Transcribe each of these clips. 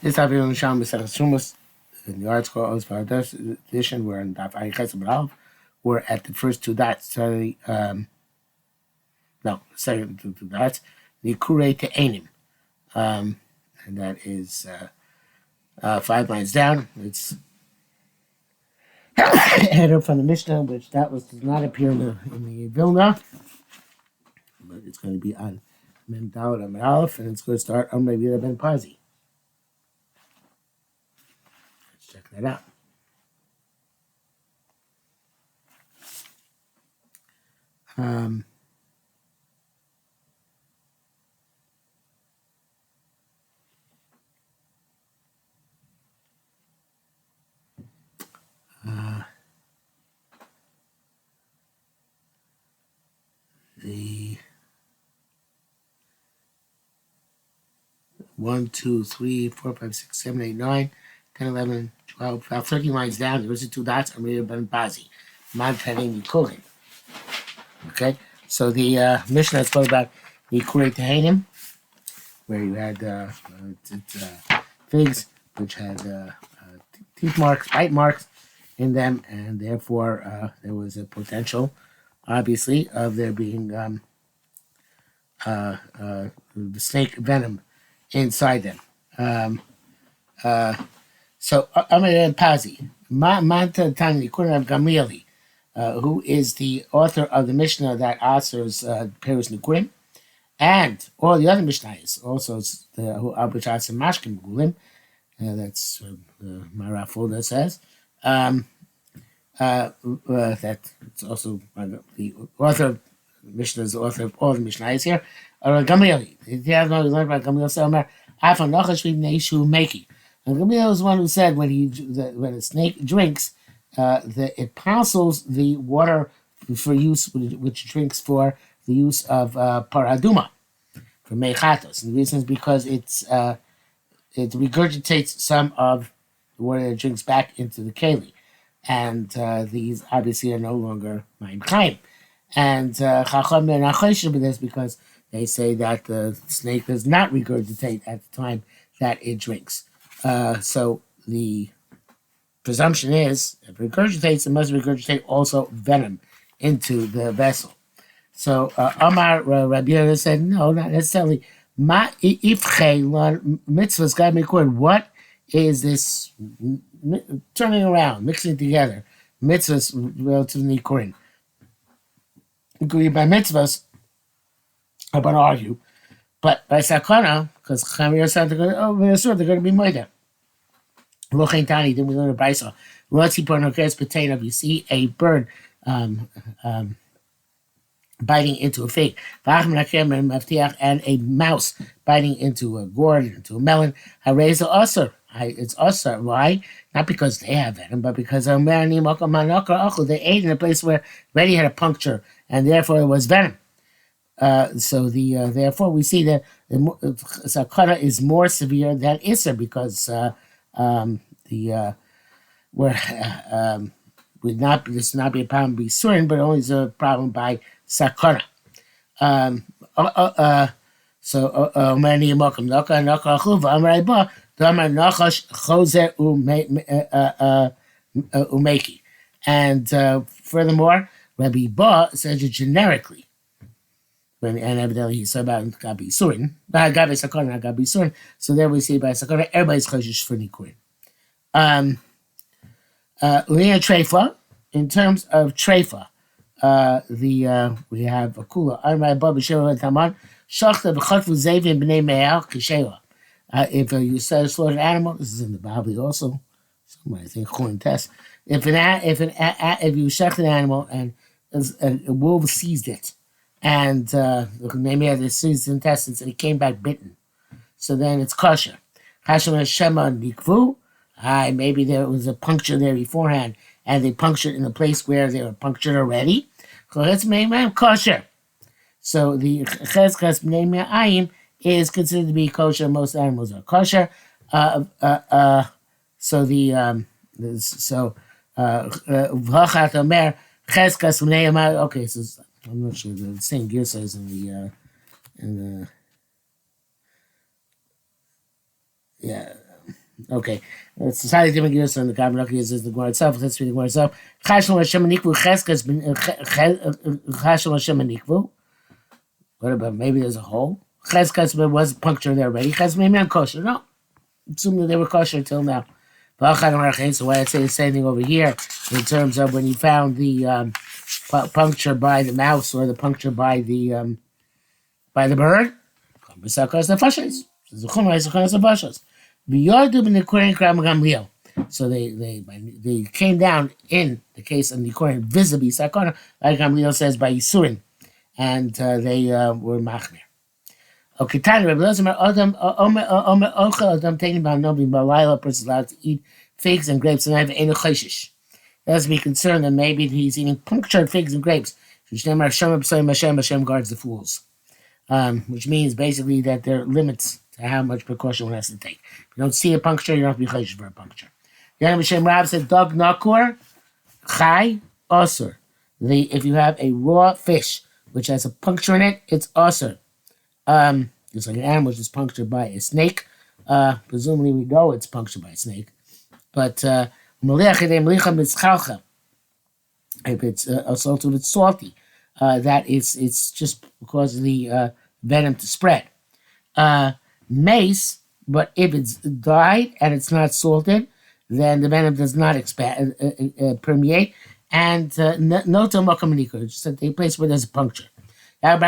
This type of Yerushalmi Terumos in the article of the edition, we're in Daf Ayiches B'Rav. We're at the first two dots. Sorry, second two dots. The Kurei Te'enim, and that is 5 lines down. It's header from the Mishnah, which does not appear in the Vilna, but it's going to be on Mem Daled Amud Aleph, and it's going to start on maybe Ben Pazi. Let's check that out. The 1, 2, 3, 4, 5, 6, 7, 8, 9, 10, 11, 12, about 13 lines down. There is 2 dots. I'm reading Ben Pazi. Man Taning Yikurin. Okay, so the Mishnah is called about the Kurei Te'enim, where you had figs which had teeth marks, bite marks in them, and therefore there was a potential, obviously, of there being the snake venom inside them. So I'm going to Pazi. Manta Tani Kuran of Gamlieli, who is the author of the Mishnah that answers Perus Nikurim, and all the other Mishnahs, also who Abuchas and Mashkim Gulim. That's Maraful that says. That it's also the author of Mishnah is the author of all the Mishnahs here. Gamliel. If you have not learned about Gamliel, Selmer, Afan Nachash Neishu Meki. And Gamliel is one who said when a snake drinks, it parcels the water for use, which drinks for the use of paraduma, for mechatos. And the reason is because it regurgitates some of the water that it drinks back into the keli. And these obviously are no longer Mayim Chaim. And Chacham and Achoshe with this because they say that the snake does not regurgitate at the time that it drinks. So the presumption is, if it regurgitates, it must regurgitate also venom into the vessel. So Amar Rabbi Yehuda said, no, not necessarily. Ma ifchei mitzvahs got me record. What is this turning around, mixing together mitzvahs relatively Korin? Agree by mitzvahs, I'm going to argue, but by sakana, because Chamir said they're going to be moida. Lochein Tani, then we learn a brisa. Rotzi pornokes patena. You see a bird biting into a fig, and a mouse biting into a gourd, into a melon. Hareza usher. It's usher. Why? Not because they have venom, but because they ate in a place where already had a puncture, and therefore it was venom. So therefore we see that the sakana is more severe than Isser because this would not be a problem by Surin, but only is a problem by sakana. So many mokum naka chuva amrayba damar nachash chozer umeki. And furthermore, Rabbi Ba says it generically. And evidently he said about Gabi Surin, Gabi Sakana, Gabi Surin. So there we see by Sakana, everybody's choshish for Nikurin. Leah Treifa, in terms of Treifa, we have a kula. Armai Baba Sheva Taman, Shachta B'Chatvu Zevin B'nei Me'al Kishela. If you slaughter an animal, this is in the Bible also. Somebody I think Chulin test. If you shecht an animal and a wolf seized it, and maybe had the seized intestines and it came back bitten, so then it's kosher. Hashem Shema Nikvu. Maybe there was a puncture there beforehand, and they punctured in the place where they were punctured already. So let's make them kosher. So the cheskas b'nei me'ayim is considered to be kosher. Most animals are kosher. So v'hachat omer cheskas b'nei me'ayim. Okay, so I'm not sure the same gear says in the Okay. It's slightly different gears on the Kabbalah is the Gemara itself. Let's read the Gemara itself. Chashon Hashem Anikvu Cheskas Chashon Hashem Anikvu. What about maybe there's a hole? Cheskas was punctured there already. Cheskas maybe not kosher. No. Assume that they were kosher until now. So why I say the same thing over here in terms of when you found the puncture by the mouse or the puncture by the bird. So they came down in the case of Nikorin visibly sakana, like Gamliel says by Yisurin, and they were machmir. Okay, Tanya, Rabbi Elazar, Omer Ochel Adam taken by Nobi Balayla, person allowed to eat figs and grapes, and I have Eno Cheshish. Let's be concerned that maybe he's eating punctured figs and grapes. Hashem guards the fools. Which means basically that there are limits to how much precaution one has to take. If you don't see a puncture, you don't have to be Cheshish for a puncture. Yana B'Shem Rab said, Dog Nakur, Chai, Osur. If you have a raw fish which has a puncture in it, it's Osur. It's like an animal just punctured by a snake. Presumably we know it's punctured by a snake. But if it's also if it's salty, that it's just because of the venom to spread. Mace, but if it's dried and it's not salted, then the venom does not permeate. And no tomokamanikur, it's just a place where there's a puncture. Said,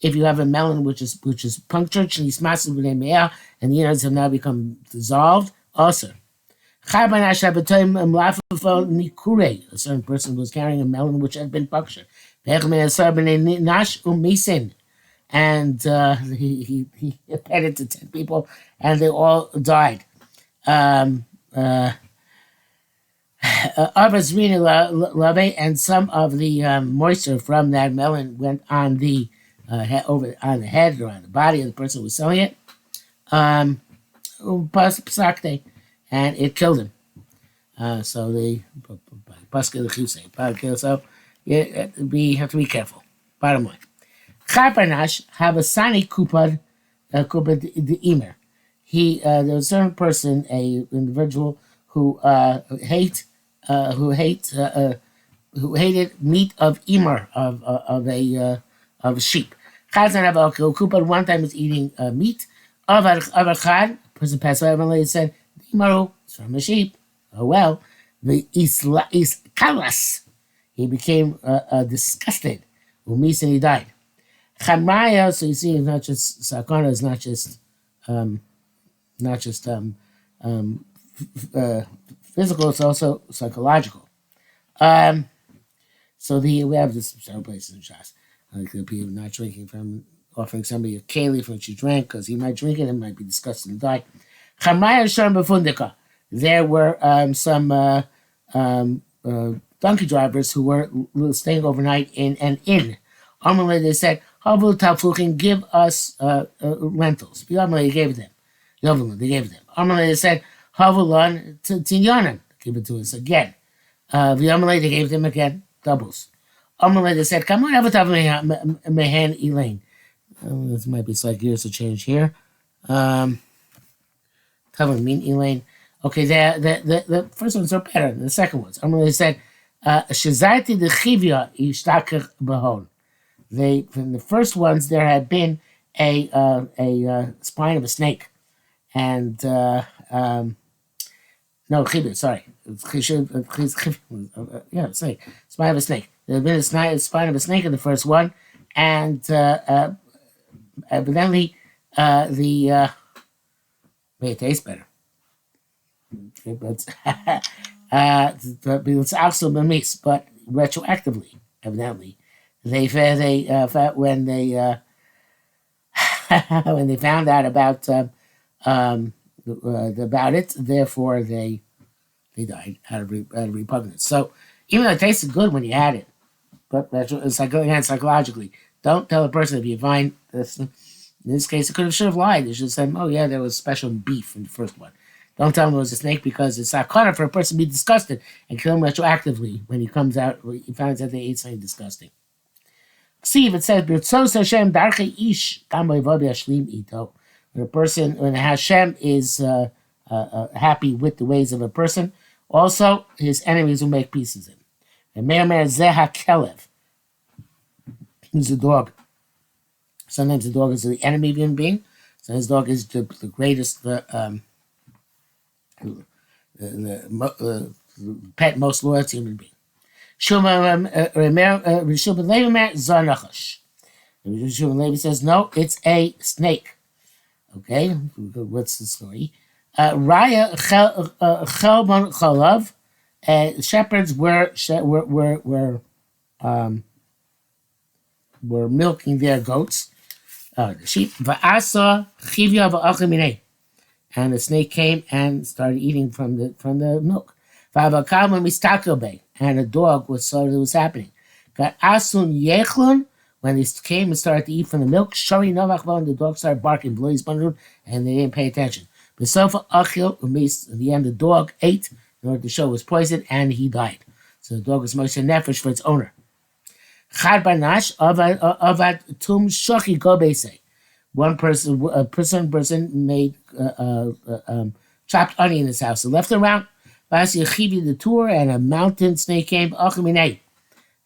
if you have a melon which is punctured, and the innards have now become dissolved, also. A certain person was carrying a melon which had been punctured. And he fed it to 10 people, and they all died. And some of the moisture from that melon went on the head or on the body of the person who was selling it. And it killed him. So they so we have to be careful. Bottom line. Chaparnash have a sani kupad the imer. There was a certain person, a individual who hated meat of imer of a sheep. Kupad one time was eating meat of a person passed away. And said, "Imaru, it's from a sheep." Oh well, the is kalas. He became disgusted. Umis and he died. Chamraya, so you see, it's not just sakana. It's not just physical. It's also psychological. So we have this several places in Shas. Like the people not drinking from offering somebody a keli from which you drank because he might drink it and might be disgusted and die. Chamraya sharm befundika. There were some donkey drivers who were staying overnight in an inn. Amalei, they said, "Havul tafluchin, give us lentils." Amalei gave them. They gave them. Amalei, they said, "Havulon tinyanim, give it to us again." Amalei, they gave them again doubles. Amalei, they said, "Come on, have a mehen elaine." This might be slight gears to change here. Tavon mean elaine. Okay, the first ones are better than the second ones. Amalei said, "Shazarti de chivya ishtakach bahon." From the first ones, there had been a spine of a snake, and no chibur, sorry, snake, spine of a snake. There had been a spine of a snake in the first one, and evidently it tastes better. But it's also memis, but retroactively, evidently. They when they when they found out about it, therefore they died out of repugnance. So even though it tasted good when you had it, but it's like again psychologically, don't tell a person if you find this. In this case, it should have lied. They should have said, "Oh yeah, there was special beef in the first one." Don't tell him it was a snake because it's not caught for a person to be disgusted and kill him retroactively when he comes out. He finds out they ate something disgusting. See if it says Hashem Darche Ish Ito. When Hashem is happy with the ways of a person, also his enemies will make peace with him. And Meir Zeha Kelev, he's a dog. Sometimes the dog is the enemy of human being. So his dog is the greatest, the pet most loyal to human being. Rishub Levi Zanachash. Rishub Levi says, no, it's a snake. Okay, what's the story? Raya Chelban Chalav. Shepherds were milking their goats, the sheep. Va'asa chivya va'achimine, and the snake came and started eating from the milk. Va'avakam mistakelbe, and a dog saw what was happening. Got asun yechlon, when they came and started to eat from the milk. Shari novachva, and the dog started barking, and they didn't pay attention. Besofa achil umis. In the end, the dog ate in order to show it was poisoned, and he died. So the dog was Moshe Nefesh for its owner. Chad banash avad tum shochi gobese. One person made chopped onion in his house and left it around. Vasi achivi the tour, and a mountain snake came. Achimine,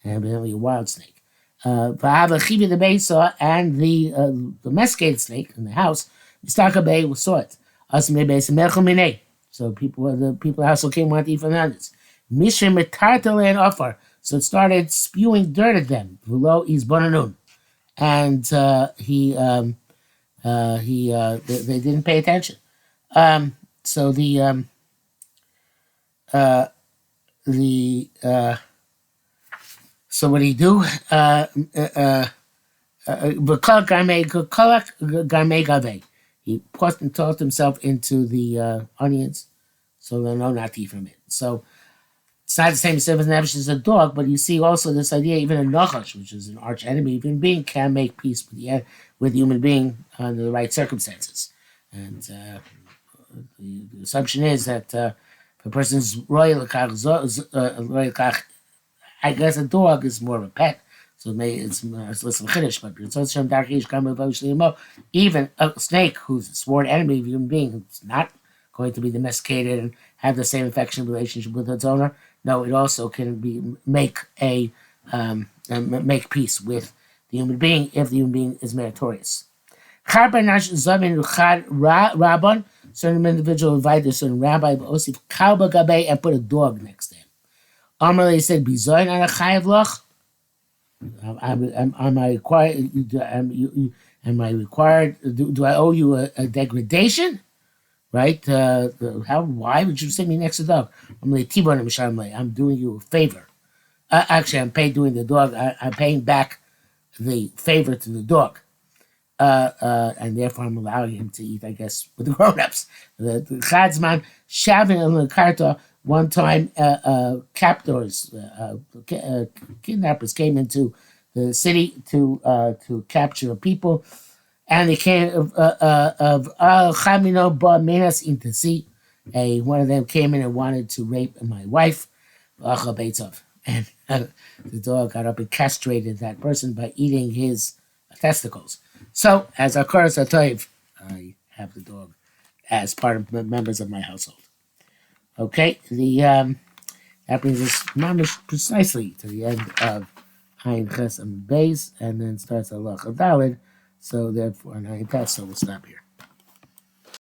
and evidently a wild snake. Va'ava achivi the besa, and the domesticated snake in the house. Mistaka bay saw it. Asme besa melchimine. So the people of the household came wanted to eat from the onions. Mishra metartale and offer. So it started spewing dirt at them. Below is bonanun, and they didn't pay attention. So so what did he do? He pushed and tossed himself into the onions, so they'll know not to eat from it. So it's not the same as Nefesh as a dog, but you see also this idea, even a Nachash, which is an arch enemy of human being, can make peace with human being under the right circumstances. And the assumption is that if a person's royal kach, I guess a dog is more of a pet, so maybe it's less of a chiddush, but even a snake who's a sworn enemy of human being, it's not going to be domesticated and have the same affectionate relationship with its owner. No, it also can make peace with the human being if the human being is meritorious. Certain individual invited a certain rabbi and put a dog next to him. Amalei said, "Bizoin ana chayav lach." Am I required? Am I required? Do I owe you a degradation? Right? Why would you send me next to the dog? I'm doing you a favor. Actually, I'm doing the dog. I'm paying back the favor to the dog. And therefore I'm allowing him to eat, I guess, with the grown-ups. The Chadsman, Shavin and the Karta, one time captors, kidnappers came into the city to capture people, and they came of Chamino Ba Menas Intasi. One of them came in and wanted to rape my wife, and the dog got up and castrated that person by eating his testicles. So, as a Koras HaToiv, I have the dog as part of the members of my household. Okay, that brings us precisely to the end of Ayin Ches and Beis, and then starts Allah Chadalid. So therefore, Ayin Tes, so we'll stop here.